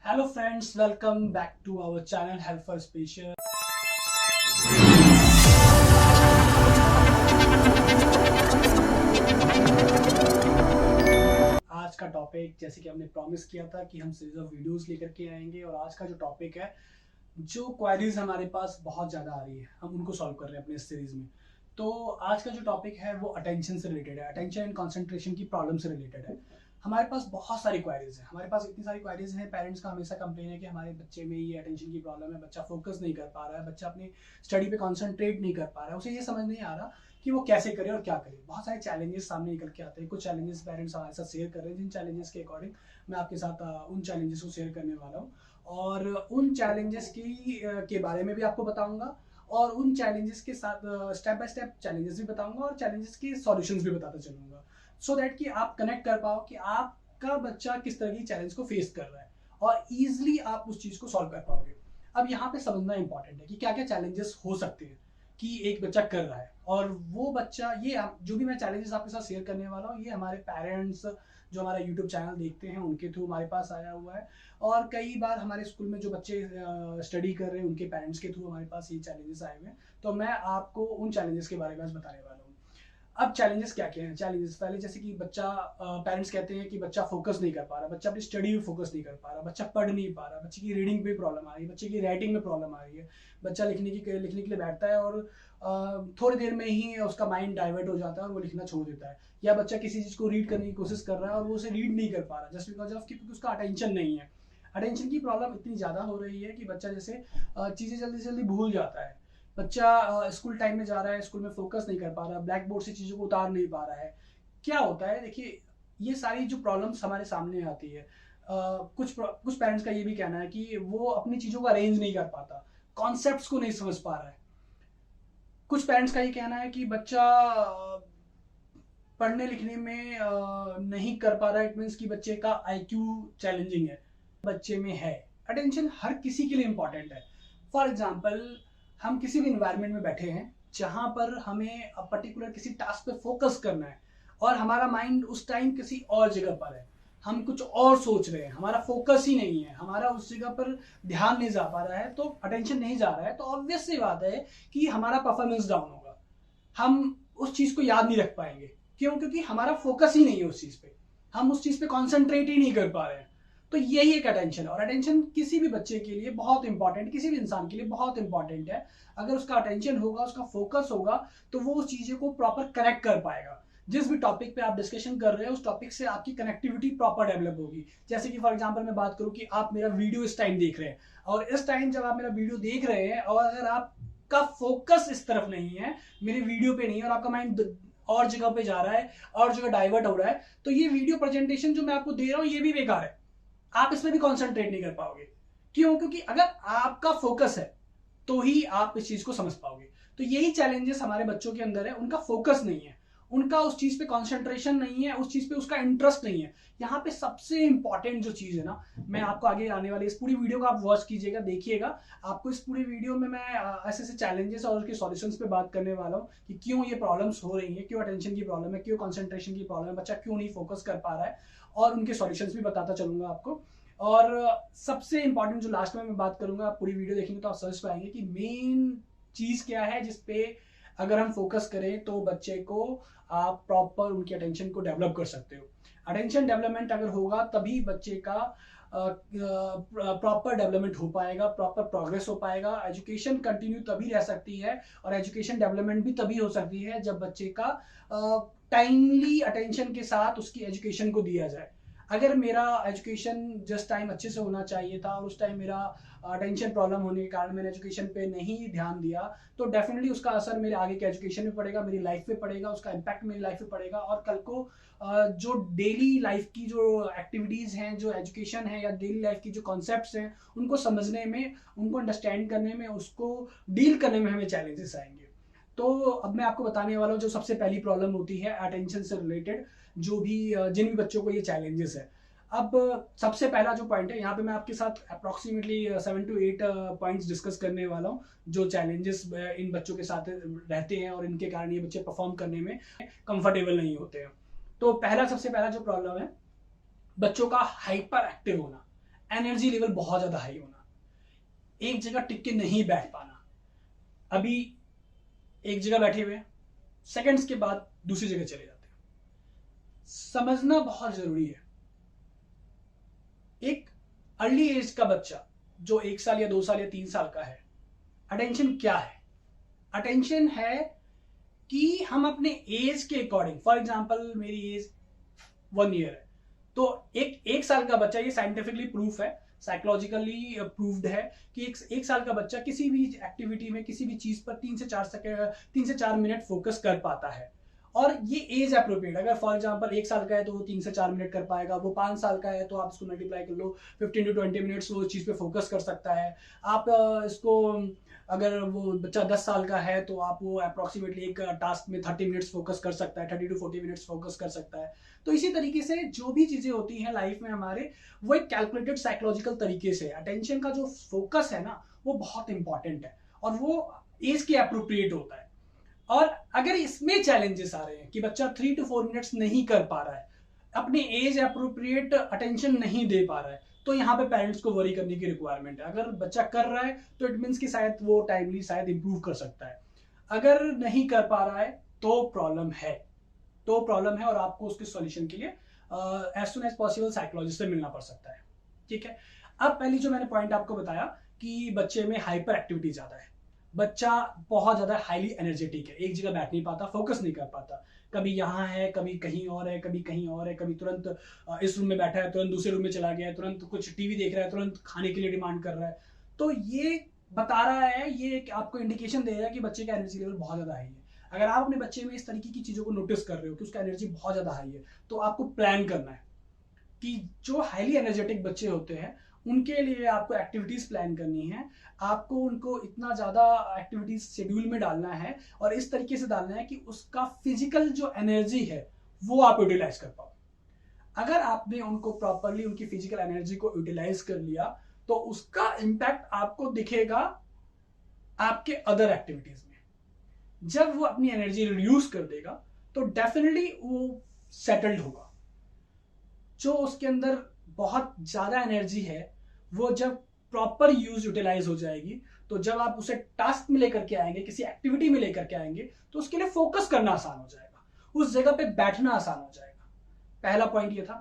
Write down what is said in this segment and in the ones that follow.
Hello friends, welcome back to our channel Health for Special। आज का topic जैसे कि हमने प्रॉमिस किया था कि हम सीरीज ऑफ वीडियोस लेकर के आएंगे और आज का जो टॉपिक है, जो क्वेरीज हमारे पास बहुत ज़्यादा आ रही है, हम उनको सॉल्व कर रहे हैं अपने इस सीरीज में। तो आज का जो टॉपिक है वो अटेंशन से रिलेटेड है, अटेंशन एंड कंसंट्रेशन की प्रॉब्लम से रिलेटेड है। हमारे पास बहुत सारी क्वेरीज हैं, हमारे पास इतनी सारी क्वेरीज हैं। पेरेंट्स का हमेशा कंप्लेन है कि हमारे बच्चे में ये अटेंशन की प्रॉब्लम है, बच्चा फोकस नहीं कर पा रहा है, बच्चा अपनी स्टडी पे कॉन्सेंट्रेट नहीं कर पा रहा है, उसे ये समझ नहीं आ रहा कि वो कैसे करे और क्या करे। बहुत सारे चैलेंजेस सामने निकल के आते हैं। कुछ चैलेंजेस पेरेंट्स हमारे साथ शेयर कर रहे हैं, जिन चैलेंजेस के अकॉर्डिंग मैं आपके साथ उन चैलेंजेस को शेयर करने वाला हूँ और उन चैलेंजेस की के बारे में भी आपको बताऊंगा और उन चैलेंजेस के साथ स्टेप बाय स्टेप चैलेंजेस भी बताऊंगा और चैलेंजेस के सॉल्यूशंस भी बताता चलूंगा, सो दैट कि आप कनेक्ट कर पाओ कि आपका बच्चा किस तरह की चैलेंज को फेस कर रहा है और इजीली आप उस चीज को सॉल्व कर पाओगे। अब यहाँ पे समझना इंपॉर्टेंट है कि क्या क्या चैलेंजेस हो सकते हैं कि एक बच्चा कर रहा है और वो बच्चा, ये जो भी मैं चैलेंजेस आपके साथ शेयर करने वाला हूँ, ये हमारे पेरेंट्स जो हमारा यूट्यूब चैनल देखते हैं उनके थ्रू हमारे पास आया हुआ है और कई बार हमारे स्कूल में जो बच्चे स्टडी कर रहे हैं उनके पेरेंट्स के थ्रू हमारे पास ये चैलेंजेस आए हुए हैं। तो मैं आपको उन चैलेंजेस के बारे में आज बताने वाला हूँ। अब चैलेंजेस क्या क्या हैं? चैलेंजेस पहले जैसे कि बच्चा, पेरेंट्स कहते हैं कि बच्चा फोकस नहीं कर पा रहा, बच्चा अपनी स्टडी में फोकस नहीं कर पा रहा, बच्चा पढ़ नहीं पा रहा, बच्चे की रीडिंग पे प्रॉब्लम आ रही है, बच्चे की राइटिंग में प्रॉब्लम आ रही है, बच्चा लिखने के लिए बैठता है और थोड़ी देर में ही उसका माइंड डाइवर्ट हो जाता है और वो लिखना छोड़ देता है, या बच्चा किसी चीज़ को रीड करने की कोशिश कर रहा है और वो उसे रीड नहीं कर पा रहा जस्ट बिकॉज ऑफ कि उसका अटेंशन नहीं है। अटेंशन की प्रॉब्लम इतनी ज़्यादा हो रही है कि बच्चा जैसे चीज़ें जल्दी से जल्दी भूल जाता है। बच्चा स्कूल टाइम में जा रहा है, स्कूल में फोकस नहीं कर पा रहा, ब्लैक बोर्ड से चीज़ों को उतार नहीं पा रहा है। क्या होता है, देखिए, ये सारी जो प्रॉब्लम्स हमारे सामने आती है, कुछ पेरेंट्स का ये भी कहना है कि वो अपनी चीज़ों को अरेंज नहीं कर पाता, कॉन्सेप्ट्स को नहीं समझ पा रहा है। कुछ पेरेंट्स का ये कहना है कि बच्चा पढ़ने लिखने में नहीं कर पा रहा है, इट मीन्स कि बच्चे का आईक्यू चैलेंजिंग है, बच्चे में है। अटेंशन हर किसी के लिए इंपॉर्टेंट है। फॉर एग्जाम्पल, हम किसी भी इन्वायरमेंट में बैठे हैं जहां पर हमें पर्टिकुलर किसी टास्क पे फोकस करना है और हमारा माइंड उस टाइम किसी और जगह पर है, हम कुछ और सोच रहे हैं, हमारा फोकस ही नहीं है, हमारा उस जगह पर ध्यान नहीं जा पा रहा है, तो अटेंशन नहीं जा रहा है, तो ऑब्वियस सी बात है कि हमारा परफॉर्मेंस डाउन होगा, हम उस चीज को याद नहीं रख पाएंगे। क्यों? क्योंकि हमारा फोकस ही नहीं है उस चीज पे, हम उस चीज पे कॉन्सेंट्रेट ही नहीं कर पा रहे हैं। तो यही एक अटेंशन, और अटेंशन किसी भी बच्चे के लिए बहुत इंपॉर्टेंट, किसी भी इंसान के लिए बहुत इंपॉर्टेंट है। अगर उसका अटेंशन होगा, उसका फोकस होगा, तो वो उस चीजों को प्रॉपर कनेक्ट कर पाएगा। जिस भी टॉपिक पे आप डिस्कशन कर रहे हैं उस टॉपिक से आपकी कनेक्टिविटी प्रॉपर डेवलप होगी। जैसे कि फॉर एग्जांपल मैं बात करूं कि आप मेरा वीडियो इस टाइम देख रहे हैं और इस टाइम जब आप मेरा वीडियो देख रहे हैं और अगर आपका फोकस इस तरफ नहीं है, मेरे वीडियो पे नहीं है, और आपका माइंड और जगह पे जा रहा है और जगह डाइवर्ट हो रहा है, तो ये वीडियो प्रेजेंटेशन जो मैं आपको दे रहा हूं ये भी बेकार है, आप इसमें भी कॉन्सेंट्रेट नहीं कर पाओगे। क्यों? क्योंकि अगर आपका फोकस है तो ही आप इस चीज को समझ पाओगे। तो यही चैलेंजेस हमारे बच्चों के अंदर है, उनका फोकस नहीं है, उनका उस चीज पे कंसंट्रेशन नहीं है, उस चीज पे उसका इंटरेस्ट नहीं है। यहाँ पे सबसे इंपॉर्टेंट जो चीज है ना, मैं आपको आगे आने वाली इस पूरी वीडियो को आप वॉच कीजिएगा, देखिएगा। आपको इस पूरी वीडियो में मैं ऐसे ऐसे चैलेंजेस और उसके सॉल्यूशंस पे बात करने वाला हूँ कि क्यों ये प्रॉब्लम्स हो रही है, क्यों अटेंशन की प्रॉब्लम है, क्यों कंसंट्रेशन की प्रॉब्लम है, बच्चा क्यों नहीं फोकस कर पा रहा है, और उनके सॉल्यूशंस भी बताता चलूंगा आपको। और सबसे इंपॉर्टेंट जो लास्ट में मैं बात करूंगा, आप पूरी वीडियो देखेंगे तो आप समझ पाएंगे कि मेन चीज क्या है जिसपे अगर हम फोकस करें तो बच्चे को आप प्रॉपर उनकी अटेंशन को डेवलप कर सकते हो। अटेंशन डेवलपमेंट अगर होगा तभी बच्चे का प्रॉपर डेवलपमेंट हो पाएगा, प्रॉपर प्रोग्रेस हो पाएगा, एजुकेशन कंटिन्यू तभी रह सकती है और एजुकेशन डेवलपमेंट भी तभी हो सकती है जब बच्चे का टाइमली अटेंशन के साथ उसकी एजुकेशन को दिया जाए। अगर मेरा एजुकेशन जस्ट टाइम अच्छे से होना चाहिए था और उस टाइम मेरा अटेंशन प्रॉब्लम होने के कारण मैंने एजुकेशन पे नहीं ध्यान दिया, तो डेफिनेटली उसका असर मेरे आगे के एजुकेशन में पड़ेगा, मेरी लाइफ पे पड़ेगा, उसका इम्पैक्ट मेरी लाइफ पे पड़ेगा। और कल को जो डेली लाइफ की जो एक्टिविटीज़ हैं, जो एजुकेशन है या डेली लाइफ की जो कॉन्सेप्ट्स हैं, उनको समझने में, उनको अंडरस्टैंड करने में, उसको डील करने में हमें चैलेंजेस आएंगे। तो अब मैं आपको बताने वाला हूँ जो सबसे पहली प्रॉब्लम होती है अटेंशन से रिलेटेड, जो भी जिन भी बच्चों को ये चैलेंजेस है। अब सबसे पहला जो पॉइंट है, यहाँ पे मैं आपके साथ अप्रोक्सीमेटली 7 to 8 पॉइंट्स डिस्कस करने वाला हूँ जो चैलेंजेस इन बच्चों के साथ रहते हैं और इनके कारण ये बच्चे परफॉर्म करने में कंफर्टेबल नहीं होते हैं। तो सबसे पहला जो प्रॉब्लम है, बच्चों का हाइपर एक्टिव होना। एनर्जी लेवल बहुत ज्यादा हाई होना, एक जगह टिक के नहीं बैठ पाना। अभी एक जगह बैठे हुए हैं, सेकंड्स के बाद दूसरी जगह चले जाते हैं। समझना बहुत जरूरी है। एक अर्ली एज का बच्चा जो 1 साल या 2 साल या 3 साल का है, अटेंशन क्या है? अटेंशन है कि हम अपने एज के अकॉर्डिंग, फॉर एग्जाम्पल मेरी एज 1 ईयर है, तो एक साल का बच्चा, ये साइंटिफिकली प्रूफ है, साइकोलॉजिकली प्रूव्ड है कि एक साल का बच्चा किसी भी एक्टिविटी में, किसी भी चीज पर 3 से 4 मिनट फोकस कर पाता है। और ये एज अप्रोप्रिएट, अगर फॉर एग्जांपल 1 साल का है तो वो 3 से 4 मिनट कर पाएगा, वो 5 साल का है तो आप इसको मल्टीप्लाई कर लो, 15 to 20 मिनट्स वो चीज़ पे फोकस कर सकता है। आप इसको, अगर वो बच्चा 10 साल का है तो आप वो अप्रॉक्सीमेटली एक टास्क में 30 मिनट्स फोकस कर सकता है, 30 to 40 मिनट्स फोकस कर सकता है। तो इसी तरीके से जो भी चीज़ें होती हैं लाइफ में हमारे, वो एक कैलकुलेटेड साइकोलॉजिकल तरीके से, अटेंशन का जो फोकस है ना, वो बहुत इंपॉर्टेंट है और वो एज के अप्रोप्रिएट होता है। और अगर इसमें चैलेंजेस आ रहे हैं कि बच्चा 3 to 4 मिनट्स नहीं कर पा रहा है, अपने एज अप्रोप्रिएट अटेंशन नहीं दे पा रहा है, तो यहाँ पे पेरेंट्स को वरी करने की रिक्वायरमेंट है। अगर बच्चा कर रहा है तो इट मीन्स कि शायद वो टाइमली शायद इंप्रूव कर सकता है। अगर नहीं कर पा रहा है तो प्रॉब्लम है, और आपको उसके सॉल्यूशन के लिए as soon as possible psychologist से मिलना पड़ सकता है। ठीक है। अब पहली जो मैंने पॉइंट आपको बताया कि बच्चे में हाइपर एक्टिविटी ज्यादा है, बच्चा बहुत ज्यादा हाईली एनर्जेटिक है, एक जगह बैठ नहीं पाता, फोकस नहीं कर पाता, कभी यहाँ है, कभी कहीं और है, कभी कहीं और है, कभी तुरंत इस रूम में बैठा है, तुरंत दूसरे रूम में चला गया है, तुरंत कुछ टीवी देख रहा है, तुरंत खाने के लिए डिमांड कर रहा है। तो ये बता रहा है, ये आपको इंडिकेशन दे रहा है कि बच्चे का एनर्जी लेवल बहुत ज्यादा हाई है। अगर आप अपने बच्चे में इस तरीके की चीजों को नोटिस कर रहे हो कि उसका एनर्जी बहुत ज्यादा हाई है, तो आपको प्लान करना है कि जो हाईली एनर्जेटिक बच्चे होते हैं उनके लिए आपको एक्टिविटीज प्लान करनी है, आपको उनको इतना ज्यादा एक्टिविटीज शेड्यूल में डालना है और इस तरीके से डालना है कि उसका फिजिकल जो एनर्जी है वो आप यूटिलाइज कर पाओ। अगर आपने उनको प्रॉपरली उनकी फिजिकल एनर्जी को यूटिलाइज कर लिया तो उसका इंपैक्ट आपको दिखेगा आपके अदर एक्टिविटीज में। जब वो अपनी एनर्जी रिड्यूस कर देगा तो डेफिनेटली वो सेटल्ड होगा। जो उसके अंदर बहुत ज्यादा एनर्जी है वो जब प्रॉपर यूटिलाइज हो जाएगी, तो जब आप उसे टास्क में लेकर के आएंगे, किसी एक्टिविटी में लेकर के आएंगे, तो उसके लिए फोकस करना आसान हो जाएगा, उस जगह पे बैठना आसान हो जाएगा। पहला पॉइंट ये था।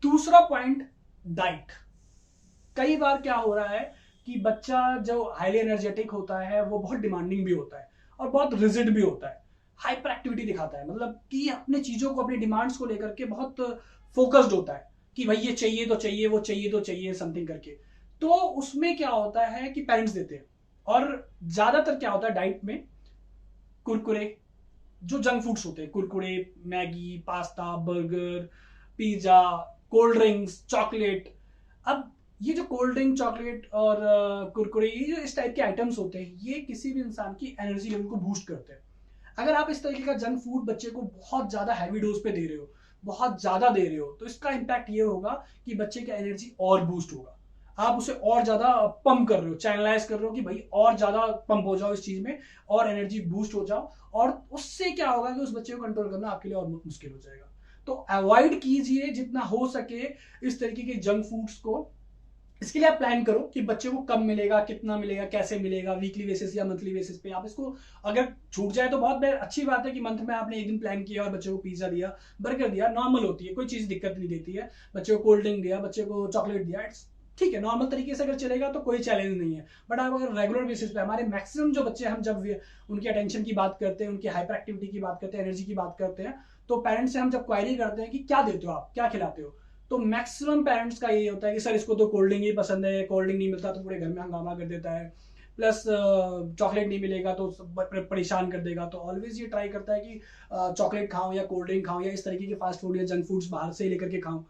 दूसरा पॉइंट, डाइट। कई बार क्या हो रहा है कि बच्चा जो हाईली एनर्जेटिक होता है वो बहुत डिमांडिंग भी होता है और बहुत रिजिड भी होता है, हाइपर एक्टिविटी दिखाता है, मतलब कि अपने चीजों को, अपनी डिमांड्स को लेकर के बहुत फोकस्ड होता है कि भाई ये चाहिए तो चाहिए, वो चाहिए तो चाहिए, समथिंग करके। तो उसमें क्या होता है कि पेरेंट्स देते हैं, और ज्यादातर क्या होता है डाइट में, कुरकुरे, जो जंक फूड्स होते हैं, Kurkure, Maggi, pasta, burger, pizza, cold drinks, chocolate. अब ये जो कोल्ड ड्रिंक, चॉकलेट और कुरकुरे, ये जो इस टाइप के आइटम्स होते हैं, ये किसी भी इंसान की एनर्जी लेवल को बूस्ट करते हैं। अगर आप इस तरीके का जंक फूड बच्चे को बहुत ज्यादा हैवी डोज पे दे रहे हो, बहुत ज्यादा दे रहे हो, तो इसका इंपैक्ट ये होगा कि बच्चे का एनर्जी और बूस्ट होगा। आप उसे और ज्यादा पंप कर रहे हो, चैनलाइज कर रहे हो कि भाई और ज्यादा पंप हो जाओ इस चीज में और एनर्जी बूस्ट हो जाओ, और उससे क्या होगा कि उस बच्चे को कंट्रोल करना आपके लिए और मुश्किल हो जाएगा। तो अवॉइड कीजिए जितना हो सके इस तरीके के जंक फूड्स को। इसके लिए आप प्लान करो कि बच्चे को कब मिलेगा, कितना मिलेगा, कैसे मिलेगा, वीकली बेसिस या मंथली बेसिस पे। आप इसको, अगर छूट जाए तो बहुत अच्छी बात है कि मंथ में आपने एक दिन प्लान किया और बच्चे को पिज्जा दिया, बर्गर दिया, नॉर्मल होती है, कोई चीज दिक्कत नहीं देती है। बच्चे को कोल्ड ड्रिंक दिया, बच्चे को चॉकलेट दिया, इट्स ठीक है, नॉर्मल तरीके से अगर चलेगा तो कोई चैलेंज नहीं है। बट आप अगर रेगुलर बेसिस पे, हमारे मैक्सिमम जो बच्चे, हम जब उनकी अटेंशन की बात करते हैं, उनकी हाइपर एक्टिविटी की बात करते हैं, एनर्जी की बात करते हैं, तो पेरेंट्स से हम जब क्वायरी करते हैं कि क्या देते हो आप, क्या खिलाते हो, तो मैक्सिमम पेरेंट्स का ये होता है कि सर इसको तो कोल्ड ड्रिंक ही पसंद है, कोल्ड ड्रिंक नहीं मिलता तो पूरे घर में हंगामा कर देता है, प्लस चॉकलेट नहीं मिलेगा तो परेशान कर देगा। तो ऑलवेज ये ट्राई करता है कि चॉकलेट खाऊं या कोल्ड ड्रिंक खाऊं या इस तरीके के फास्ट फूड या जंक फूड्स बाहर से लेकर के खाऊं,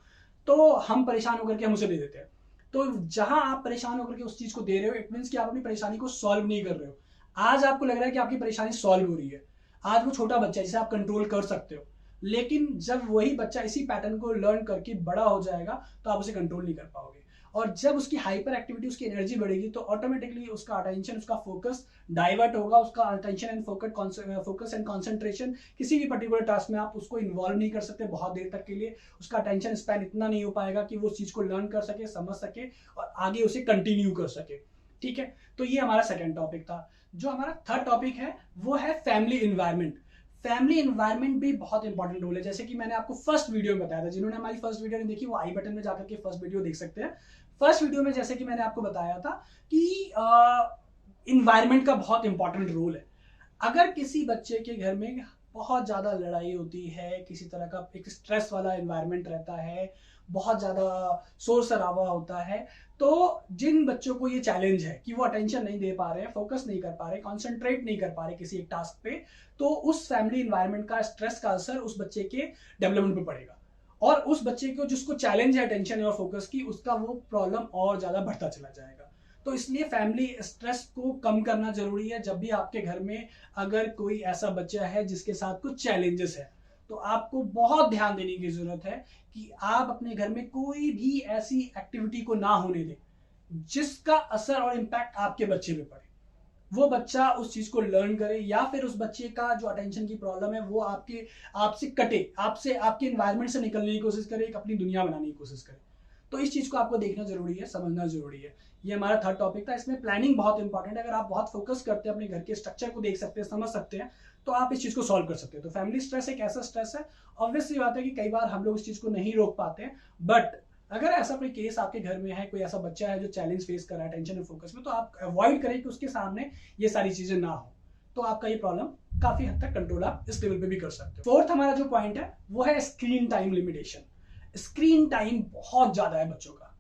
तो हम परेशान होकर के हम उसे दे देते हैं। तो जहां आप परेशान होकर के उस चीज को दे रहे हो, इट मीन्स कि आप अपनी परेशानी को सॉल्व नहीं कर रहे हो। आज आपको लग रहा है कि आपकी परेशानी सॉल्व हो रही है, आज वो छोटा बच्चा है जिसे आप कंट्रोल कर सकते हो, लेकिन जब वही बच्चा इसी पैटर्न को लर्न करके बड़ा हो जाएगा तो आप उसे कंट्रोल नहीं कर पाओगे। और जब उसकी हाइपर एक्टिविटी, उसकी एनर्जी बढ़ेगी तो ऑटोमेटिकली उसका अटेंशन, उसका फोकस डाइवर्ट होगा। उसका attention and focus and concentration किसी भी पर्टिकुलर टास्क में आप उसको इन्वॉल्व नहीं कर सकते बहुत देर तक के लिए। उसका अटेंशन स्पैन इतना नहीं हो पाएगा कि वो उस चीज को लर्न कर सके, समझ सके और आगे उसे कंटिन्यू कर सके। ठीक है, तो ये हमारा सेकेंड टॉपिक था। जो हमारा थर्ड टॉपिक है वो है फैमिली इन्वायरमेंट। फैमिली एनवायरनमेंट भी बहुत इंपॉर्टेंट रोल है। जैसे कि मैंने आपको फर्स्ट वीडियो में बताया था, जिन्होंने हमारी फर्स्ट वीडियो नहीं देखी वो आई बटन में जाकर के फर्स्ट वीडियो देख सकते हैं। फर्स्ट वीडियो में जैसे कि मैंने आपको बताया था कि इन्वायरमेंट का बहुत इंपॉर्टेंट रोल है। अगर किसी बच्चे के घर में बहुत ज्यादा लड़ाई होती है, किसी तरह का एक स्ट्रेस वाला इन्वायरमेंट रहता है, बहुत ज्यादा शोर शराबा होता है, तो जिन बच्चों को ये चैलेंज है कि वो अटेंशन नहीं दे पा रहे हैं, फोकस नहीं कर पा रहे, कॉन्सेंट्रेट नहीं कर पा रहे किसी एक टास्क पे, तो उस फैमिली इन्वायरमेंट का स्ट्रेस का असर उस बच्चे के डेवलपमेंट पे पड़ेगा। और उस बच्चे को जिसको चैलेंज है अटेंशन और फोकस की, उसका वो प्रॉब्लम और ज्यादा बढ़ता चला जाएगा। तो इसलिए फैमिली स्ट्रेस को कम करना जरूरी है। जब भी आपके घर में अगर कोई ऐसा बच्चा है जिसके साथ कुछ चैलेंजेस है, तो आपको बहुत ध्यान देने की जरूरत है कि आप अपने घर में कोई भी ऐसी एक्टिविटी को ना होने दें जिसका असर और इम्पैक्ट आपके बच्चे पे पड़े। वो बच्चा उस चीज को लर्न करे, या फिर उस बच्चे का जो अटेंशन की प्रॉब्लम है वो आपसे कटे, आपसे, आपके एनवायरनमेंट से निकलने की कोशिश करे, एक अपनी दुनिया बनाने की कोशिश करे। तो इस चीज को आपको देखना जरूरी है, समझना जरूरी है। ये हमारा थर्ड टॉपिक था। इसमें प्लानिंग बहुत इंपॉर्टेंट है। अगर आप बहुत फोकस करते हैं, अपने घर के स्ट्रक्चर को देख सकते हैं, समझ सकते हैं, तो आप इस चीज को सॉल्व कर सकते हैं। तो फैमिली स्ट्रेस एक ऐसा स्ट्रेस है, ऑब्वियसली बात है कि कई बार हम लोग इस चीज को नहीं रोक पाते हैं, बट अगर ऐसा कोई केस आपके घर में है, कोई ऐसा बच्चा है जो चैलेंज फेस कर रहा है टेंशन और फोकस में, तो आप अवॉइड करें कि उसके सामने ये सारी चीजें ना हो। तो आपका ये प्रॉब्लम काफी हद तक कंट्रोल आप इस लेवल पे भी कर सकते हो। फोर्थ हमारा जो पॉइंट है वो है screen time limitation. Screen time बहुत ज्यादा है बच्चों का।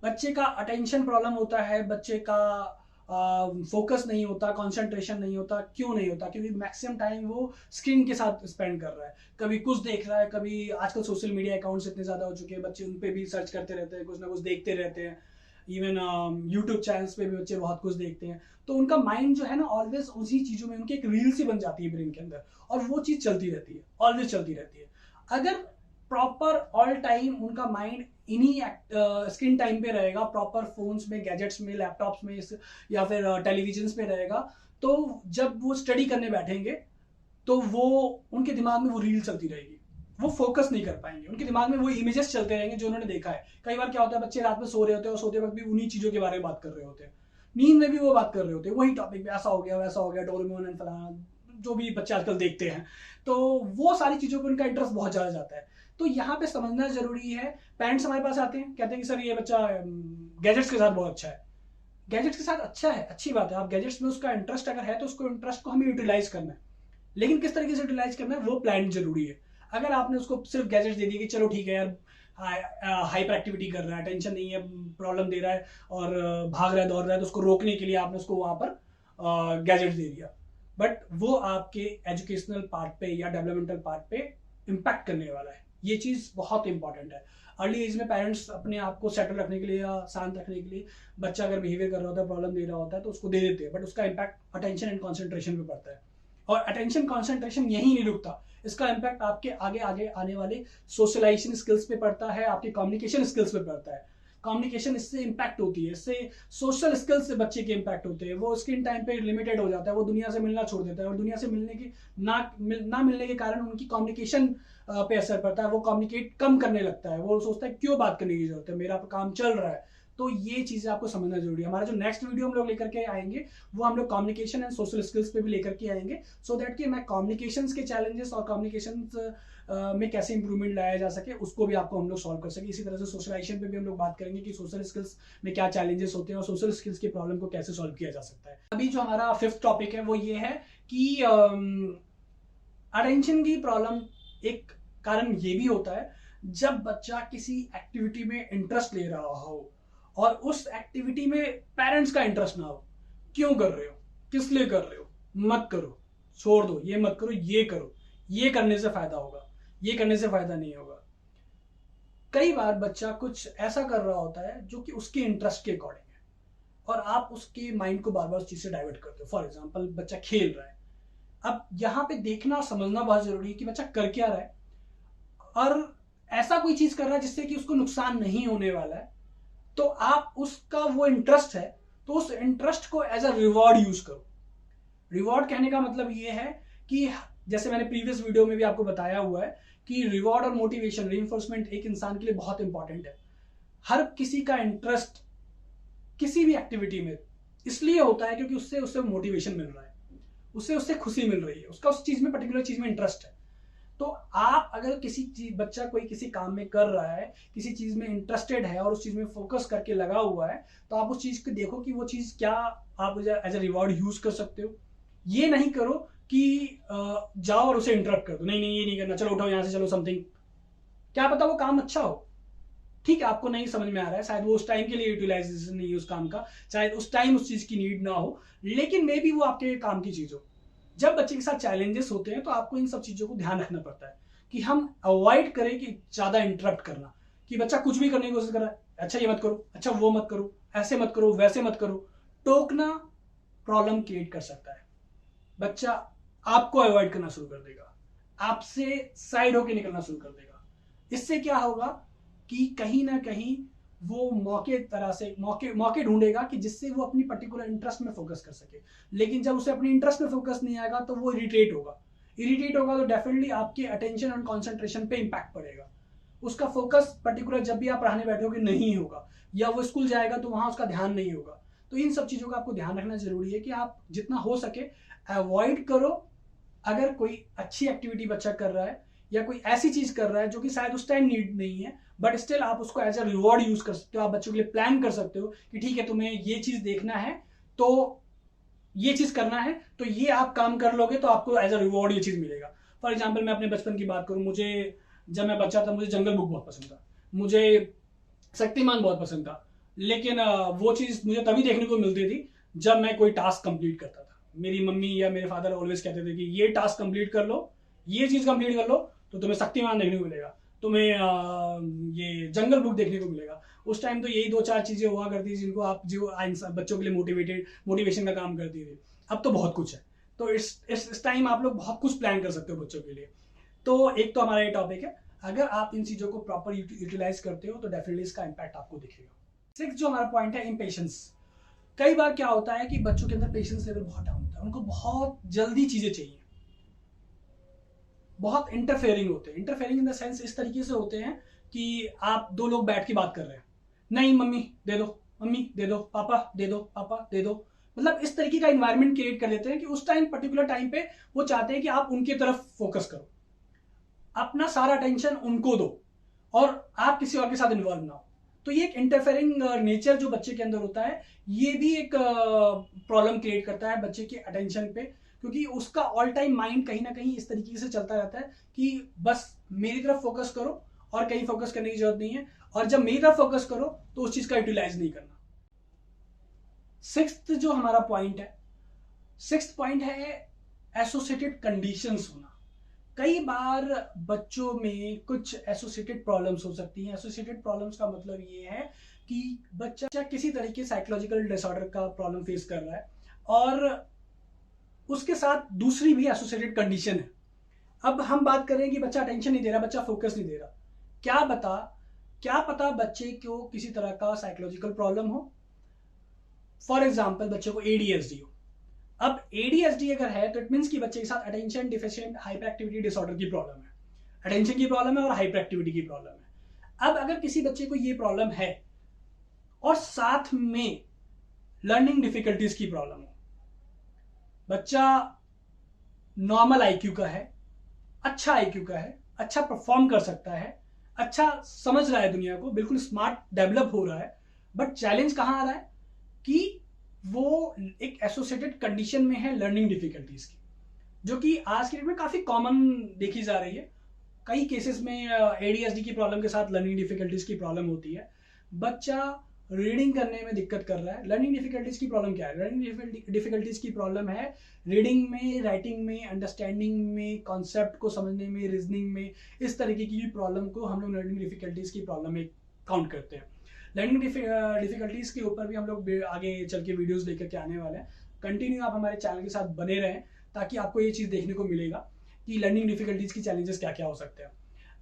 बच्चे का अटेंशन प्रॉब्लम होता है, बच्चे का फोकस नहीं होता, कंसंट्रेशन नहीं होता। क्यों नहीं होता? क्योंकि मैक्सिमम टाइम वो स्क्रीन के साथ स्पेंड कर रहा है। कभी कुछ देख रहा है, कभी आजकल सोशल मीडिया अकाउंट्स इतने ज्यादा हो चुके हैं, बच्चे उन पे भी सर्च करते रहते हैं, कुछ ना कुछ देखते रहते हैं। इवन यूट्यूब चैनल्स पे भी बच्चे बहुत कुछ देखते हैं। तो उनका माइंड जो है ना ऑलवेज उसी चीजों में, उनकी एक रील सी बन जाती है ब्रेन के अंदर, और वो चीज चलती रहती है, ऑलवेज चलती रहती है। अगर प्रॉपर ऑल टाइम उनका माइंड इन्हीं स्क्रीन टाइम पे रहेगा, प्रॉपर फोन्स में, गैजेट्स में, लैपटॉप्स में या फिर टेलीविजन पे रहेगा, तो जब वो स्टडी करने बैठेंगे तो वो उनके दिमाग में वो रील चलती रहेगी, वो फोकस नहीं कर पाएंगे। उनके दिमाग में वो इमेजेस चलते रहेंगे जो उन्होंने देखा है। कई बार क्या होता है, बच्चे रात में सो रहे होते हैं और सोते वक्त भी उन्हीं चीजों के बारे में बात कर रहे होते हैं, नींद में भी वो बात कर रहे होते हैं, वही टॉपिक पे, ऐसा हो गया, वैसा हो गया, डोरेमोन एंड फलाना, जो भी बच्चे आजकल देखते हैं। तो वो सारी चीजों पर उनका इंटरेस्ट बहुत ज्यादा जाता है। तो यहाँ पे समझना जरूरी है। पेरेंट्स हमारे पास आते हैं, कहते हैं कि सर ये बच्चा गैजेट्स के साथ बहुत अच्छा है। गैजेट्स के साथ अच्छा है, अच्छी बात है। आप गैजेट्स में उसका इंटरेस्ट अगर है तो उसको इंटरेस्ट को हमें यूटिलाइज करना है, लेकिन किस तरीके से यूटिलाइज करना है वो प्लान जरूरी है। अगर आपने उसको सिर्फ गैजेट्स दे दिए कि चलो ठीक है यार, हाइपर एक्टिविटी कर रहा है, टेंशन नहीं है, प्रॉब्लम दे रहा है और भाग रहा है, दौड़ रहा है, तो उसको रोकने के लिए आपने उसको वहां पर गैजेट्स दे दिया, बट वो आपके एजुकेशनल पार्ट पे या डेवलपमेंटल पार्ट पे इम्पैक्ट करने वाला है। ये चीज बहुत इंपॉर्टेंट है। अर्ली एज में पेरेंट्स अपने आप को सेटल रखने के लिए या शांत रखने के लिए, बच्चा अगर बिहेवियर कर रहा होता है, प्रॉब्लम दे रहा होता है, तो उसको दे देते हैं, बट उसका इम्पैक्ट अटेंशन एंड कॉन्सेंट्रेशन पे पड़ता है। और अटेंशन कॉन्सेंट्रेशन यही नहीं रुकता, इसका इम्पैक्ट आपके आगे आगे आने वाले सोशलाइजेशन स्किल्स पे पड़ता है, आपके कम्युनिकेशन स्किल्स पे पड़ता है। कम्युनिकेशन इससे इम्पैक्ट होती है, इससे सोशल स्किल्स से बच्चे के इम्पैक्ट होते हैं। वो स्क्रीन टाइम पे लिमिटेड हो जाता है, वो दुनिया से मिलना छोड़ देता है, और दुनिया से मिलने की ना मिलने के कारण उनकी कम्युनिकेशन पे असर पड़ता है। वो कम्युनिकेट कम करने लगता है, वो सोचता है क्यों बात करने की जरूरत है, मेरा काम चल रहा है। तो ये चीजें आपको समझना जरूरी है। हमारा जो नेक्स्ट वीडियो हम लोग लेकर के आएंगे वो हम लोग कम्युनिकेशन एंड सोशल स्किल्स पे भी लेकर के आएंगे, सो दैट कि मैं कम्युनिकेशन के चैलेंजेस और कम्युनिकेशन में कैसे इंप्रूवमेंट लाया जा सके उसको भी आपको हम लोग सॉल्व कर सके। इसी तरह से सोशलाइजेशन पे भी हम लोग बात करेंगे कि सोशल स्किल्स में क्या चैलेंजेस होते हैं और सोशल स्किल्स की प्रॉब्लम को कैसे सॉल्व किया जा सकता है। अभी जो हमारा फिफ्थ टॉपिक है वो ये है कि अटेंशन की प्रॉब्लम एक कारण ये भी होता है जब बच्चा किसी एक्टिविटी में इंटरेस्ट ले रहा हो और उस एक्टिविटी में पेरेंट्स का इंटरेस्ट ना हो। क्यों कर रहे हो, किस लिए कर रहे हो, मत करो, छोड़ दो, ये मत करो, ये करो, ये करने से फायदा होगा, ये करने से फायदा नहीं होगा। कई बार बच्चा कुछ ऐसा कर रहा होता है जो कि उसके इंटरेस्ट के अकॉर्डिंग है, और आप उसके माइंड को बार बार उस चीज से डाइवर्ट करते हो। फॉर एग्जाम्पल, बच्चा खेल रहा है। अब यहाँ पे देखना और समझना बहुत जरूरी है कि बच्चा कर क्या रहा है, और ऐसा कोई चीज कर रहा है जिससे कि उसको नुकसान नहीं होने वाला है, तो आप उसका वो इंटरेस्ट है तो उस इंटरेस्ट को एज अ रिवॉर्ड यूज करो। रिवॉर्ड कहने का मतलब ये है कि जैसे मैंने प्रीवियस वीडियो में भी आपको बताया हुआ है कि रिवॉर्ड और मोटिवेशन, रीइंफोर्समेंट एक इंसान के लिए बहुत इंपॉर्टेंट है। हर किसी का इंटरेस्ट किसी भी एक्टिविटी में इसलिए होता है क्योंकि उससे उससे मोटिवेशन मिल रहा है, उससे उससे खुशी मिल रही है, उसका उस चीज में, पर्टिकुलर चीज में इंटरेस्ट है। तो आप अगर किसी चीज, बच्चा कोई किसी काम में कर रहा है, किसी चीज में इंटरेस्टेड है और उस चीज में फोकस करके लगा हुआ है, तो आप उस चीज को देखो कि वो चीज क्या आप एज अ रिवॉर्ड यूज कर सकते हो। ये नहीं करो कि जाओ और उसे इंटरप्ट कर दो, नहीं नहीं ये नहीं करना, चलो उठाओ यहां से, चलो समथिंग, क्या पता वो काम अच्छा हो, ठीक है आपको नहीं समझ में आ रहा है, शायद वो उस टाइम के लिए यूटिलाइजेशन नहीं है उस काम का, शायद उस टाइम उस चीज की नीड ना हो, लेकिन मे बी वो आपके काम की चीज हो। जब बच्चे के साथ चैलेंजेस होते हैं तो आपको इन सब चीजों को ध्यान रखना पड़ता है कि हम अवॉइड करें कि ज्यादा इंटरप्ट करना, कि बच्चा कुछ भी करने की कोशिश कर रहा है, अच्छा ये मत करो, अच्छा वो मत करो, ऐसे मत करो, वैसे मत करो। टोकना प्रॉब्लम क्रिएट कर सकता है। बच्चा आपको अवॉइड करना शुरू कर देगा, आपसे साइड होके निकलना शुरू कर देगा। इससे क्या होगा कि कहीं ना कहीं वो मौके तरह से मौके ढूंढेगा कि जिससे वो अपनी पर्टिकुलर इंटरेस्ट में फोकस कर सके। लेकिन जब उसे अपनी इंटरेस्ट में फोकस नहीं आएगा तो वो इरिटेट होगा, तो डेफिनेटली आपके अटेंशन एंड कॉन्सेंट्रेशन पे इंपैक्ट पड़ेगा। उसका फोकस पर्टिकुलर जब भी आप पढ़ाने बैठोगे नहीं होगा, या वो स्कूल जाएगा तो वहां उसका ध्यान नहीं होगा। तो इन सब चीजों का आपको ध्यान रखना जरूरी है कि आप जितना हो सके अवॉइड करो। अगर कोई अच्छी एक्टिविटी बच्चा कर रहा है या कोई ऐसी चीज कर रहा है जो कि शायद उस टाइम नीड नहीं है, बट स्टिल आप उसको एज अ रिवॉर्ड यूज कर सकते हो। आप बच्चों के लिए प्लान कर सकते हो कि ठीक है तुम्हें ये चीज देखना है, तो ये चीज करना है, तो ये आप काम कर लोगे तो आपको एज अ रिवॉर्ड ये चीज मिलेगा। फॉर एग्जाम्पल मैं अपने बचपन की बात करूं, मुझे जब मैं बच्चा था मुझे जंगल बुक बहुत पसंद था, मुझे शक्तिमान बहुत पसंद था। लेकिन वो चीज मुझे तभी देखने को मिलती थी जब मैं कोई टास्क कंप्लीट करता था। मेरी मम्मी या मेरे फादर ऑलवेज कहते थे कि ये टास्क कंप्लीट कर लो, ये चीज कंप्लीट कर लो तो तुम्हें शक्तिमान देखने को मिलेगा, तुम्हें ये जंगल बुक देखने को मिलेगा। उस टाइम तो यही दो चार चीजें हुआ करती थी जिनको आप जो बच्चों के लिए मोटिवेशन का काम करती थी। अब तो बहुत कुछ है, तो इस टाइम आप लोग बहुत कुछ प्लान कर सकते हो बच्चों के लिए। तो एक तो हमारा ये टॉपिक है, अगर आप इन चीजों को प्रॉपर यूटिलाइज करते हो तो डेफिनेटली इसका इंपैक्ट आपको दिखेगा। सिक्स जो हमारा पॉइंट है, इम्पेशंस। कई बार क्या होता है कि बच्चों के अंदर पेशेंस लेवल बहुत डाउन होता है, उनको बहुत जल्दी चीजें चाहिए, बहुत इंटरफेयरिंग होते हैं। इंटरफेयरिंग इन द सेंस इस तरीके से होते हैं कि आप दो लोग बैठ के बात कर रहे हैं, नहीं मम्मी दे दो, मम्मी दे दो, पापा दे दो, पापा दे दो। मतलब इस तरीके का इन्वायरमेंट क्रिएट कर लेते हैं कि उस टाइम, पर्टिकुलर टाइम पे वो चाहते हैं कि आप उनकी तरफ फोकस करो, अपना सारा अटेंशन उनको दो और आप किसी और के साथ इन्वॉल्व ना हो। तो ये एक इंटरफेयरिंग नेचर जो बच्चे के अंदर होता है, ये भी एक प्रॉब्लम क्रिएट करता है बच्चे के अटेंशन पे, क्योंकि उसका ऑल टाइम माइंड कहीं ना कहीं इस तरीके से चलता रहता है कि बस मेरी तरफ फोकस करो और कहीं फोकस करने की जरूरत नहीं है, और जब मेरी तरफ फोकस करो तो उस चीज का यूटिलाइज नहीं करना। सिक्स्थ जो हमारा पॉइंट है, सिक्स्थ पॉइंट है एसोसिएटेड कंडीशंस होना। कई बार बच्चों में कुछ एसोसिएटेड प्रॉब्लम्स हो सकती हैं। एसोसिएटेड प्रॉब्लम्स का मतलब ये है कि बच्चा किसी तरीके साइकोलॉजिकल डिसऑर्डर का प्रॉब्लम फेस कर रहा है और उसके साथ दूसरी भी एसोसिएटेड कंडीशन है। अब हम बात करें कि बच्चा अटेंशन नहीं दे रहा, बच्चा फोकस नहीं दे रहा, क्या पता बच्चे को किसी तरह का साइकोलॉजिकल प्रॉब्लम हो। फॉर एग्जाम्पल बच्चे को एडीएसडी हो। अब एडीएसडी अगर है तो इट मींस कि बच्चे के साथ attention deficient hyper activity disorder की प्रॉब्लम है, अटेंशन की प्रॉब्लम है और हाइपर एक्टिविटी की प्रॉब्लम है। अब अगर किसी बच्चे को ये प्रॉब्लम है और साथ में लर्निंग डिफिकल्टीज की प्रॉब्लम हो, बच्चा नॉर्मल आईक्यू का है, अच्छा आईक्यू का है, अच्छा परफॉर्म कर सकता है, अच्छा समझ रहा है दुनिया को, बिल्कुल स्मार्ट डेवलप हो रहा है, बट चैलेंज कहां आ रहा है कि वो एक एसोसिएटेड कंडीशन में है लर्निंग डिफिकल्टीज की, जो कि आज के डेट में काफी कॉमन देखी जा रही है। कई केसेस में एडीएसडी की प्रॉब्लम के साथ लर्निंग डिफिकल्टीज की प्रॉब्लम होती है। बच्चा रीडिंग करने में दिक्कत कर रहा है। लर्निंग डिफिकल्टीज की प्रॉब्लम क्या है? लर्निंग डिफिकल्टीज की प्रॉब्लम है रीडिंग में, राइटिंग में, अंडरस्टैंडिंग में, कॉन्सेप्ट को समझने में, रीजनिंग में। इस तरीके की प्रॉब्लम को हम लोग लर्निंग डिफिकल्टीज की प्रॉब्लम में काउंट करते हैं। लर्निंग डिफिकल्टीज के ऊपर भी हम लोग आगे चल के वीडियोज लेकर के आने वाले हैं। कंटिन्यू आप हमारे चैनल के साथ बने रहें ताकि आपको ये चीज़ देखने को मिलेगा कि लर्निंग डिफिकल्टीज की चैलेंजेस क्या क्या हो सकते हैं।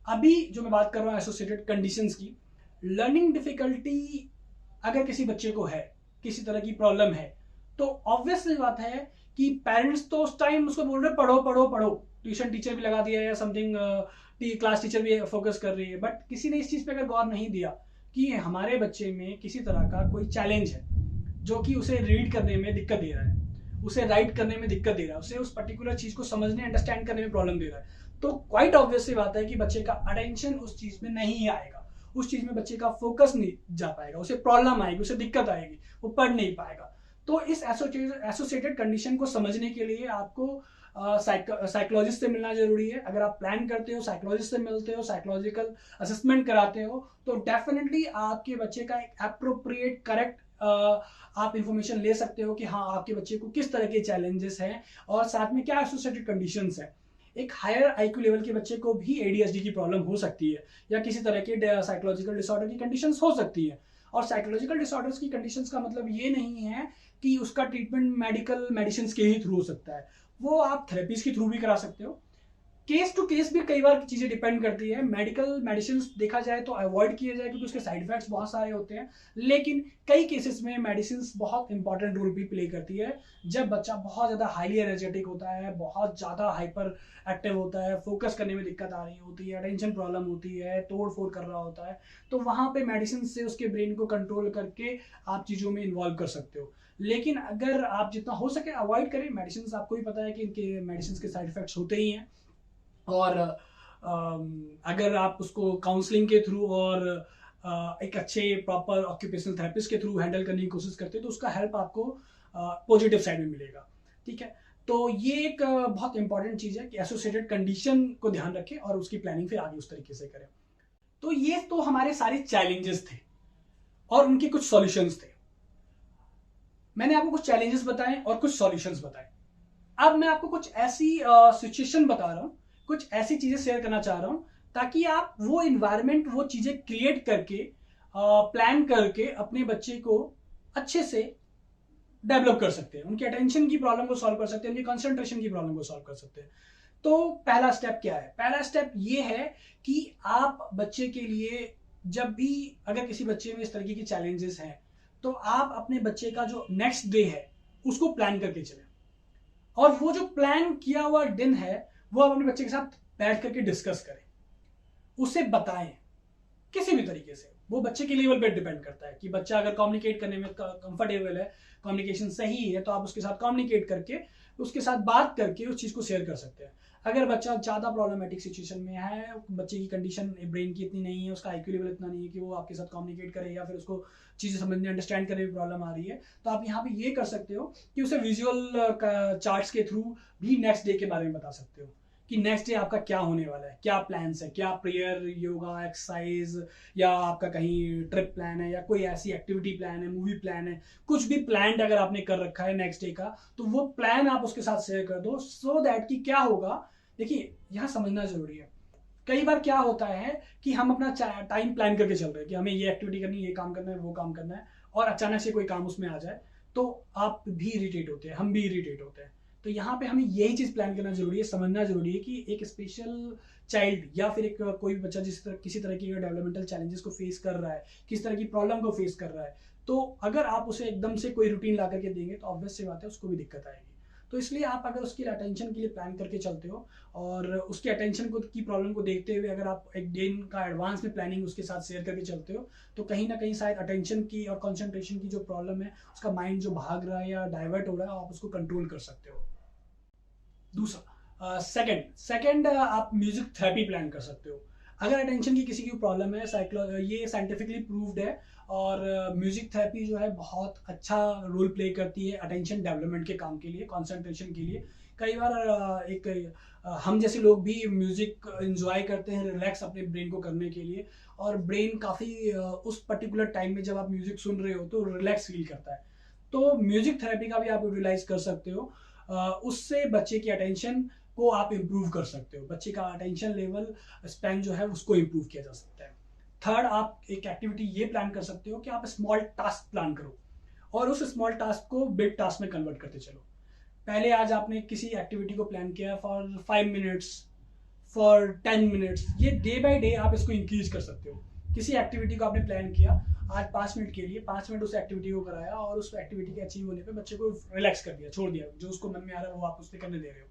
अभी जो मैं बात कर रहा हूँ एसोसिएटेड कंडीशंस की, लर्निंग डिफिकल्टी अगर किसी बच्चे को है, किसी तरह की प्रॉब्लम है, तो ऑब्वियसली बात है कि पेरेंट्स तो उस टाइम उसको बोल रहे पढ़ो पढ़ो पढ़ो, ट्यूशन टीचर भी लगा दिया या समथिंग, क्लास टीचर भी फोकस कर रही है, बट किसी ने इस चीज पे अगर गौर नहीं दिया कि हमारे बच्चे में किसी तरह का कोई चैलेंज है जो कि उसे रीड करने में दिक्कत दे रहा है, उसे राइट करने में दिक्कत दे रहा है, उसे उस पर्टिकुलर चीज को समझने अंडरस्टैंड करने में प्रॉब्लम दे रहा है, तो क्वाइट ऑब्वियस सी बात है कि बच्चे का अटेंशन उस चीज में नहीं आएगा, उस चीज में बच्चे का फोकस नहीं जा पाएगा, उसे प्रॉब्लम आएगी, उसे दिक्कत आएगी, वो पढ़ नहीं पाएगा। तो इस एसोसिएटेड कंडीशन को समझने के लिए आपको साइकोलॉजिस्ट से मिलना जरूरी है। अगर आप प्लान करते हो, साइकोलॉजिस्ट से मिलते हो, साइकोलॉजिकल असेसमेंट कराते हो, तो डेफिनेटली आपके बच्चे का एक अप्रोप्रिएट करेक्ट आप इंफॉर्मेशन ले सकते हो कि हाँ आपके बच्चे को किस तरह के चैलेंजेस हैं और साथ में क्या एसोसिएटेड कंडीशंस है। एक हायर आईक्यू लेवल के बच्चे को भी एडीएचडी की प्रॉब्लम हो सकती है या किसी तरह के साइकोलॉजिकल डिसऑर्डर की कंडीशंस हो सकती है। और साइकोलॉजिकल डिसऑर्डर्स की कंडीशंस का मतलब ये नहीं है कि उसका ट्रीटमेंट मेडिकल मेडिसिन के ही थ्रू हो सकता है, वो आप थेरेपीज के थ्रू भी करा सकते हो। केस टू केस भी कई बार चीजें डिपेंड करती है। मेडिकल मेडिसिन देखा जाए तो अवॉइड किया जाए क्योंकि उसके साइड इफेक्ट्स बहुत सारे होते हैं, लेकिन कई केसेस में मेडिसिन बहुत इंपॉर्टेंट रोल भी प्ले करती है। जब बच्चा बहुत ज्यादा हाईली एनर्जेटिक होता है, बहुत ज्यादा हाइपर एक्टिव होता है, फोकस करने में दिक्कत आ रही होती है, अटेंशन प्रॉब्लम होती है, तोड़ फोड़ कर रहा होता है, तो वहां पे मेडिसिन से उसके ब्रेन को कंट्रोल करके आप चीजों में इन्वॉल्व कर सकते हो। लेकिन अगर आप जितना हो सके अवॉइड करें मेडिसिन, आपको ही पता है कि इनके मेडिसिन के साइड इफेक्ट्स होते ही हैं। और अगर आप उसको काउंसलिंग के थ्रू और एक अच्छे प्रॉपर ऑक्यूपेशनल थेरेपिस्ट के थ्रू हैंडल करने की कोशिश करते हैं तो उसका हेल्प आपको पॉजिटिव साइड में मिलेगा। ठीक है, तो ये एक बहुत इंपॉर्टेंट चीज है कि एसोसिएटेड कंडीशन को ध्यान रखें और उसकी प्लानिंग फिर आगे उस तरीके से करें। तो ये तो हमारे सारे चैलेंजेस थे और उनके कुछ सॉल्यूशंस थे। मैंने आपको कुछ चैलेंजेस बताए और कुछ सॉल्यूशंस बताए। अब मैं आपको कुछ ऐसी सिचुएशन बता रहा हूं, कुछ ऐसी चीजें शेयर करना चाह रहा हूं ताकि आप वो इन्वायरमेंट, वो चीजें क्रिएट करके प्लान करके अपने बच्चे को अच्छे से डेवलप कर सकते हैं, उनके अटेंशन की प्रॉब्लम को सॉल्व कर सकते हैं, उनकी कंसंट्रेशन की प्रॉब्लम को सॉल्व कर सकते हैं। तो पहला स्टेप क्या है? पहला स्टेप ये है कि आप बच्चे के लिए जब भी अगर किसी बच्चे में इस तरीके की चैलेंजेस हैं तो आप अपने बच्चे का जो नेक्स्ट डे है उसको प्लान करके चलें, और वो जो प्लान किया हुआ दिन है वो आप अपने बच्चे के साथ बैठ करके डिस्कस करें, उसे बताएं किसी भी तरीके से। वो बच्चे के लेवल पे डिपेंड करता है कि बच्चा अगर कम्युनिकेट करने में कंफर्टेबल है, कम्युनिकेशन सही है, तो आप उसके साथ कम्युनिकेट करके, उसके साथ बात करके उस चीज को शेयर कर सकते हैं। अगर बच्चा ज्यादा प्रॉब्लमेटिक सिचुएशन में है, बच्चे की कंडीशन ब्रेन की इतनी नहीं है, उसका आईक्यू लेवल इतना नहीं है कि वो आपके साथ कम्युनिकेट करे या फिर उसको चीजें समझने अंडरस्टैंड करने में प्रॉब्लम आ रही है, तो आप यहाँ पे ये कर सकते हो कि उसे विजुअल चार्ट्स के थ्रू भी नेक्स्ट डे के बारे में बता सकते हो कि नेक्स्ट डे आपका क्या होने वाला है, क्या प्लान्स है, क्या प्रेयर, योगा, एक्सरसाइज, या आपका कहीं ट्रिप प्लान है या कोई ऐसी एक्टिविटी प्लान है, मूवी प्लान है, कुछ भी प्लान अगर आपने कर रखा है नेक्स्ट डे का, तो वो प्लान आप उसके साथ शेयर कर दो, सो दैट कि क्या होगा। देखिए यहाँ समझना जरूरी है, कई बार क्या होता है कि हम अपना टाइम प्लान करके चल रहे हैं कि हमें ये एक्टिविटी करनी है, ये काम करना है, वो काम करना है, और अचानक से कोई काम उसमें आ जाए तो आप भी इरिटेट होते हैं, हम भी इरिटेट होते हैं। तो यहाँ पे हमें यही चीज प्लान करना जरूरी है, समझना जरूरी है कि एक स्पेशल चाइल्ड या फिर एक कोई भी बच्चा किसी तरह की डेवलपमेंटल चैलेंजेस को फेस कर रहा है, किस तरह की प्रॉब्लम को फेस कर रहा है, तो अगर आप उसे एकदम से कोई रूटीन ला करके देंगे तो ऑब्वियस सी बात है उसको भी दिक्कत आएगी। तो इसलिए आप अगर उसकी अटेंशन के लिए प्लान करके चलते हो और उसकी अटेंशन को की प्रॉब्लम को देखते हुए अगर आप एक दिन का एडवांस में प्लानिंग उसके साथ शेयर करके चलते हो, तो कहीं ना कहीं शायद अटेंशन की और कंसंट्रेशन की जो प्रॉब्लम है, उसका माइंड जो भाग रहा है या डाइवर्ट हो रहा है, आप उसको कंट्रोल कर सकते हो। दूसरा सेकंड आप म्यूजिक थेरेपी प्लान कर सकते हो। अगर अटेंशन की किसी की प्रॉब्लम है, ये साइंटिफिकली प्रूव्ड है, और म्यूजिक थेरेपी जो है बहुत अच्छा रोल प्ले करती है अटेंशन डेवलपमेंट के काम के लिए, कंसंट्रेशन के लिए। कई बार हम जैसे लोग भी म्यूजिक एंजॉय करते हैं रिलैक्स अपने ब्रेन को करने के लिए, और ब्रेन काफ़ी उस पर्टिकुलर टाइम में जब आप म्यूजिक सुन रहे हो तो रिलैक्स फील करता है। तो म्यूजिक थेरेपी का भी आप यूटिलाइज कर सकते हो, उससे बच्चे की अटेंशन को आप इम्प्रूव कर सकते हो, बच्चे का अटेंशन लेवल स्पैन जो है उसको इम्प्रूव किया जा सकता है। थर्ड, आप एक एक्टिविटी ये प्लान कर सकते हो कि आप स्मॉल टास्क प्लान करो और उस स्मॉल टास्क को बिग टास्क में कन्वर्ट करते चलो। पहले आज आपने किसी एक्टिविटी को प्लान किया फॉर 5 मिनट्स, फॉर 10 मिनट्स, ये डे बाय डे आप इसको इंक्रीज कर सकते हो। किसी एक्टिविटी को आपने प्लान किया आज 5 मिनट के लिए, 5 मिनट उस एक्टिविटी को कराया और उस एक्टिविटी के अचीव होने पे बच्चे को रिलैक्स कर दिया, छोड़ दिया, जो उसको मन में आ रहा है वो आप उस पर करने दे रहे हो।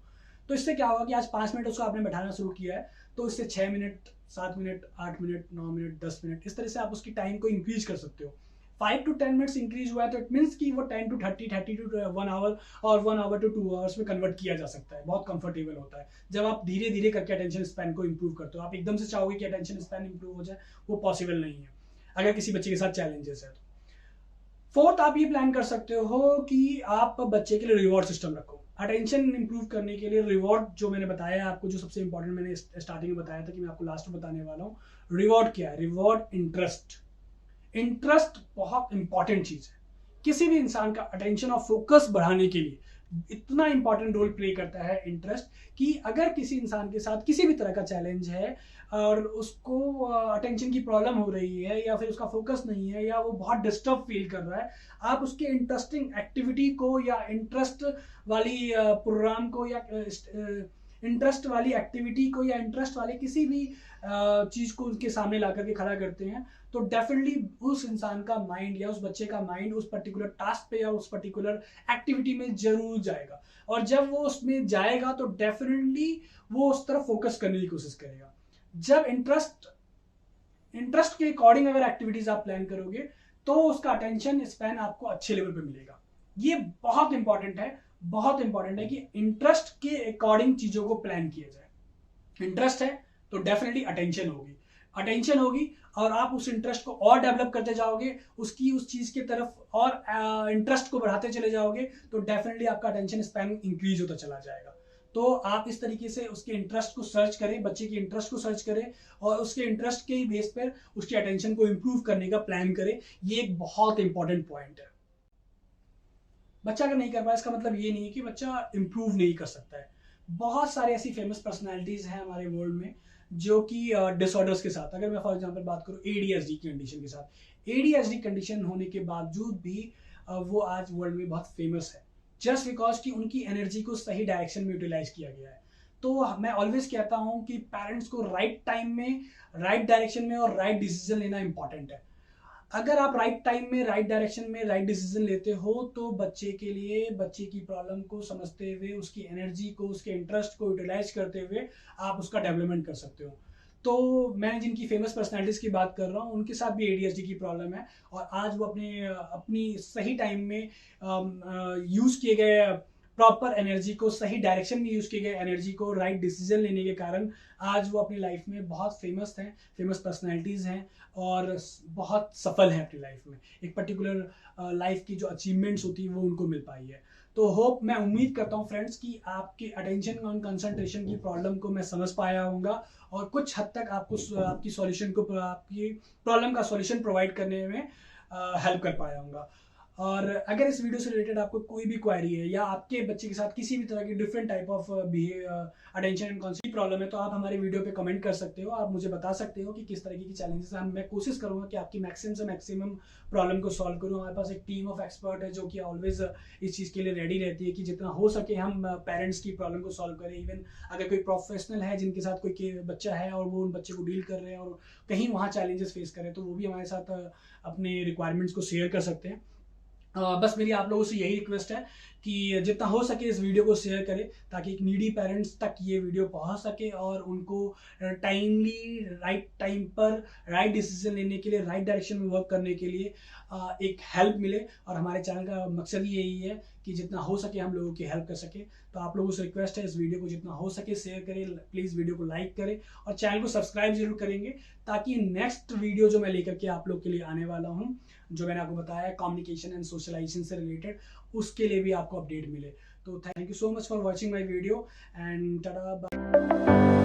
तो इससे क्या होगा कि आज 5 मिनट उसको आपने बैठाना शुरू किया है, तो इससे 6 minute, 7 minute, 8 minute, 9 minute, 10 minute, इस तरह से आप उसकी टाइम को इंक्रीज कर सकते हो। 5 to 10 मिनट्स इंक्रीज हुआ है तो इट मीन्स कि वो 10 to 30, 30 to 1 आवर और 1 आवर to 2 आवर्स में कन्वर्ट किया जा सकता है। बहुत कंफर्टेबल होता है जब आप धीरे धीरे करके अटेंशन स्पैन को इंप्रूव करते हो। आप एकदम से चाहोगे कि अटेंशन स्पैन इंप्रूव हो जाए, वो पॉसिबल नहीं है अगर किसी बच्चे के साथ चैलेंजेस है तो। फोर्थ, आप ये प्लान कर सकते हो कि आप बच्चे के लिए रिवॉर्ड सिस्टम रखो। अटेंशन इंप्रूव करने के लिए रिवॉर्ड जो मैंने बताया आपको, जो सबसे इंपॉर्टेंट मैंने स्टार्टिंग में बताया था कि मैं आपको लास्ट में बताने वाला हूँ। रिवॉर्ड क्या है? Reward interest. इंटरेस्ट बहुत इंपॉर्टेंट चीज है। किसी भी इंसान का अटेंशन और फोकस बढ़ाने के लिए इतना इंपॉर्टेंट रोल प्ले करता है इंटरेस्ट, कि अगर किसी इंसान के साथ किसी भी तरह का चैलेंज है और उसको अटेंशन की प्रॉब्लम हो रही है या फिर उसका फोकस नहीं है या वो बहुत डिस्टर्ब फील कर रहा है, आप उसके इंटरेस्टिंग एक्टिविटी को या इंटरेस्ट वाली प्रोग्राम को या इंटरेस्ट वाली एक्टिविटी को या इंटरेस्ट वाले किसी भी चीज को उनके सामने ला करके खड़ा करते हैं, तो डेफिनेटली उस इंसान का माइंड या उस बच्चे का माइंड उस पर्टिकुलर टास्क पे या उस पर्टिकुलर एक्टिविटी में जरूर जाएगा। और जब वो उसमें जाएगा तो डेफिनेटली वो उस तरफ फोकस करने की कोशिश करेगा। जब इंटरेस्ट के अकॉर्डिंग अगर एक्टिविटीज आप प्लान करोगे तो उसका अटेंशन स्पैन आपको अच्छे लेवल पे मिलेगा। ये बहुत इंपॉर्टेंट है, बहुत इंपॉर्टेंट है कि इंटरेस्ट के अकॉर्डिंग चीजों को प्लान किया जाए। इंटरेस्ट है तो डेफिनेटली अटेंशन होगी, अटेंशन होगी और आप उस इंटरेस्ट को और डेवलप करते जाओगे, उसकी उस चीज की तरफ और इंटरेस्ट को बढ़ाते चले जाओगे, तो डेफिनेटली आपका अटेंशन स्पैन इंक्रीज होता चला जाएगा। तो आप इस तरीके से उसके इंटरेस्ट को सर्च करें, बच्चे के इंटरेस्ट को सर्च करें और उसके इंटरेस्ट के बेस पर उसके अटेंशन को इंप्रूव करने का प्लान करें। ये एक बहुत इंपॉर्टेंट पॉइंट है। बच्चा अगर नहीं कर पाया इसका मतलब ये नहीं है कि बच्चा इंप्रूव नहीं कर सकता है। बहुत सारे ऐसी फेमस पर्सनालिटीज हैं हमारे वर्ल्ड में जो कि डिसऑर्डर्स के साथ, अगर मैं फॉर एग्जांपल बात करूं एडीएचडी की कंडीशन के साथ, एडीएचडी कंडीशन होने के बावजूद भी वो आज वर्ल्ड में बहुत फेमस है, जस्ट बिकॉज कि उनकी एनर्जी को सही डायरेक्शन में यूटिलाइज किया गया है। तो मैं ऑलवेज कहता हूं कि पेरेंट्स को राइट टाइम में, राइट डायरेक्शन में और राइट डिसीजन लेना इंपॉर्टेंट है। अगर आप राइट टाइम में, राइट डायरेक्शन में राइट डिसीजन लेते हो तो बच्चे के लिए, बच्चे की प्रॉब्लम को समझते हुए, उसकी एनर्जी को, उसके इंटरेस्ट को यूटिलाइज करते हुए आप उसका डेवलपमेंट कर सकते हो। तो मैं जिनकी फेमस पर्सनालिटीज की बात कर रहा हूँ उनके साथ भी एडीएचडी की प्रॉब्लम है और आज वो अपनी सही टाइम में यूज किए गए प्रॉपर एनर्जी को, सही डायरेक्शन में यूज किए गए एनर्जी को राइट डिसीजन लेने के कारण आज वो अपनी लाइफ में बहुत फेमस हैं, फेमस पर्सनालिटीज हैं और बहुत सफल हैं अपनी लाइफ में। एक पर्टिकुलर लाइफ की जो अचीवमेंट्स होती है वो उनको मिल पाई है। तो होप, मैं उम्मीद करता हूँ फ्रेंड्स कि आपके अटेंशन और कंसंट्रेशन की प्रॉब्लम को मैं समझ पाया होऊंगा और कुछ हद तक आपको आपकी सॉल्यूशन को, आपकी प्रॉब्लम का सॉल्यूशन प्रोवाइड करने में हेल्प कर पाया होऊंगा। और अगर इस वीडियो से रिलेटेड आपको कोई भी क्वेरी है या आपके बच्चे के साथ किसी भी तरह की different type of attention and concept problem है तो आप हमारे वीडियो पे कमेंट कर सकते हो। आप मुझे बता सकते हो कि किस तरीके की चैलेंजेस हैं। मैं कोशिश करूंगा कि आपकी मैक्सिमम से मैक्सिमम प्रॉब्लम को सॉल्व करूँ। हमारे पास एक टीम ऑफ एक्सपर्ट है जो कि ऑलवेज इस चीज़ के लिए रेडी रहती है कि जितना हो सके हम पेरेंट्स की प्रॉब्लम को सॉल्व करें। इवन अगर कोई प्रोफेशनल है जिनके साथ कोई बच्चा है और वो उन बच्चे को डील कर रहे हैं और कहीं वहाँ चैलेंजेस फेस करें तो वो भी हमारे साथ अपने रिक्वायरमेंट्स को शेयर कर सकते हैं। बस मेरी आप लोगों से यही रिक्वेस्ट है कि जितना हो सके इस वीडियो को शेयर करें ताकि एक नीडी पेरेंट्स तक ये वीडियो पहुंच सके और उनको टाइमली, राइट टाइम पर राइट डिसीजन लेने के लिए, राइट डायरेक्शन में वर्क करने के लिए एक हेल्प मिले। और हमारे चैनल का मकसद ही यही है कि जितना हो सके हम लोगों की हेल्प कर सके। तो आप लोगों से रिक्वेस्ट है इस वीडियो को जितना हो सके शेयर करें, प्लीज़ वीडियो को लाइक करें और चैनल को सब्सक्राइब जरूर करेंगे ताकि नेक्स्ट वीडियो जो मैं लेकर के आप लोग के लिए आने वाला हूँ, जो मैंने आपको बताया कम्युनिकेशन एंड सोशलाइजेशन से रिलेटेड, उसके लिए भी आपको अपडेट मिले। तो thank you so much for watching my video and tata bye.